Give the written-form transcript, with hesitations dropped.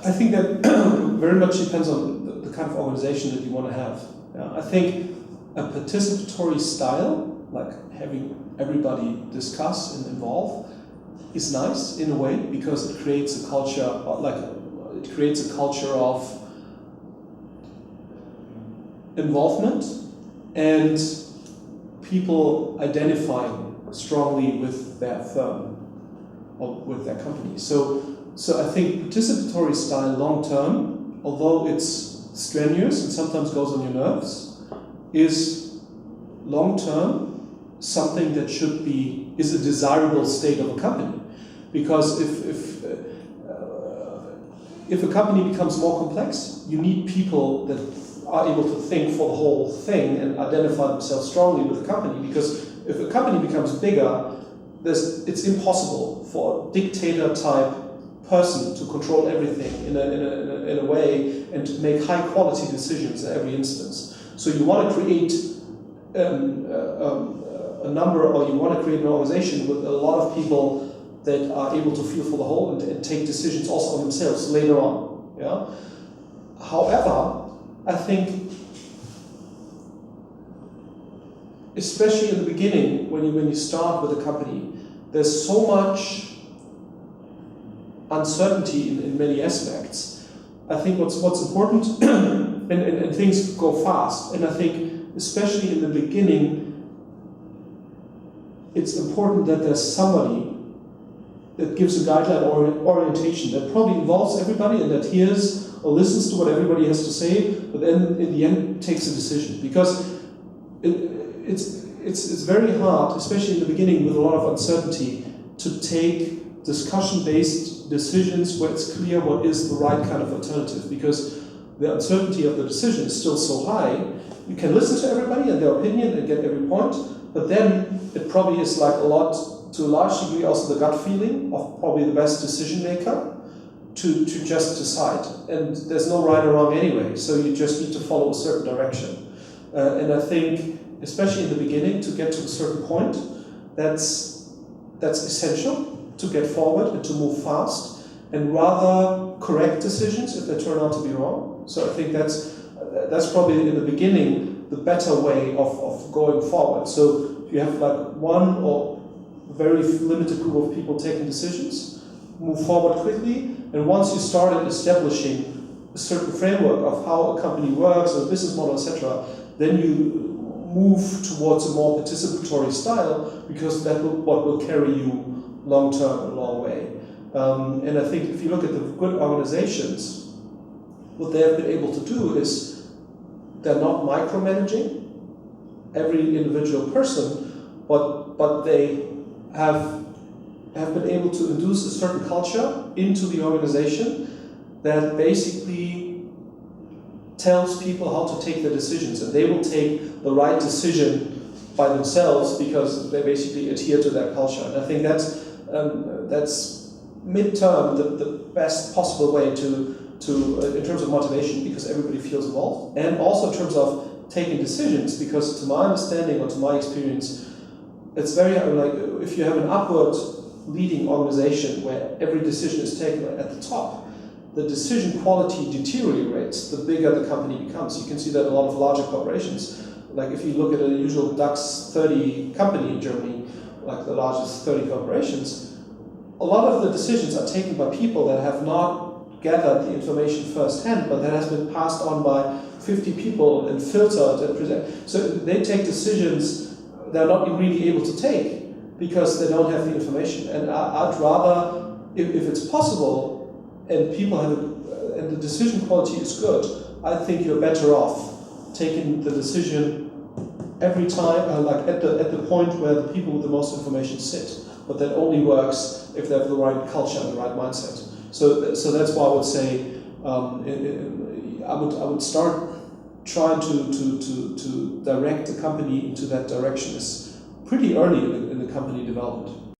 I think that very much depends on the kind of organization that you want to have. Yeah? I think a participatory style, like having everybody discuss and involve, is nice in a way because it creates a culture, of involvement and people identifying strongly with their firm or with their company. So I think participatory style long term, although it's strenuous and sometimes goes on your nerves, is long term something that is a desirable state of a company. Because if a company becomes more complex, you need people that are able to think for the whole thing and identify themselves strongly with the company. Because if a company becomes bigger, it's impossible for a dictator-type person to control everything in a way and to make high-quality decisions in every instance. So you want to create a number, or you want to create an organization with a lot of people that are able to feel for the whole and take decisions also on themselves later on. Yeah. However, I think, especially in the beginning, when you start with a company, there's so much uncertainty in many aspects. I think what's important, and things go fast, and I think especially in the beginning, it's important that there's somebody that gives a guideline or orientation that probably involves everybody and that hears or listens to what everybody has to say, but then in the end takes a decision. Because it's very hard, especially in the beginning with a lot of uncertainty, to take discussion-based decisions where it's clear what is the right kind of alternative. Because the uncertainty of the decision is still so high, you can listen to everybody and their opinion and get every point, but then it probably is like to a large degree also the gut feeling of probably the best decision maker to just decide. And there's no right or wrong anyway, so you just need to follow a certain direction. And I think, especially in the beginning, to get to a certain point, that's essential to get forward and to move fast, and rather correct decisions if they turn out to be wrong. So I think that's probably in the beginning the better way of going forward. So if you have like one or very limited group of people taking decisions, move forward quickly, and once you started establishing a certain framework of how a company works, a business model, etc., then you move towards a more participatory style, because what will carry you long term, a long way. And I think if you look at the good organizations, what they have been able to do is they're not micromanaging every individual person, but they have been able to induce a certain culture into the organization that basically tells people how to take their decisions, and they will take the right decision by themselves because they basically adhere to their culture. And I think that's mid-term the best possible way to in terms of motivation, because everybody feels involved, and also in terms of taking decisions, because to my understanding or to my experience, it's very like if you have an upward leading organization where every decision is taken at the top, the decision quality deteriorates the bigger the company becomes. You can see that in a lot of larger corporations. Like if you look at a usual DAX 30 company in Germany, like the largest 30 corporations, a lot of the decisions are taken by people that have not gathered the information firsthand, but that has been passed on by 50 people and filtered and presented. So they take decisions they're not really able to take because they don't have the information. And I'd rather, if it's possible, and people have, and the decision quality is good, I think you're better off taking the decision every time, like at the point where the people with the most information sit. But that only works if they have the right culture and the right mindset. So that's why I would say I would start trying to direct the company into that direction is pretty early in the company development.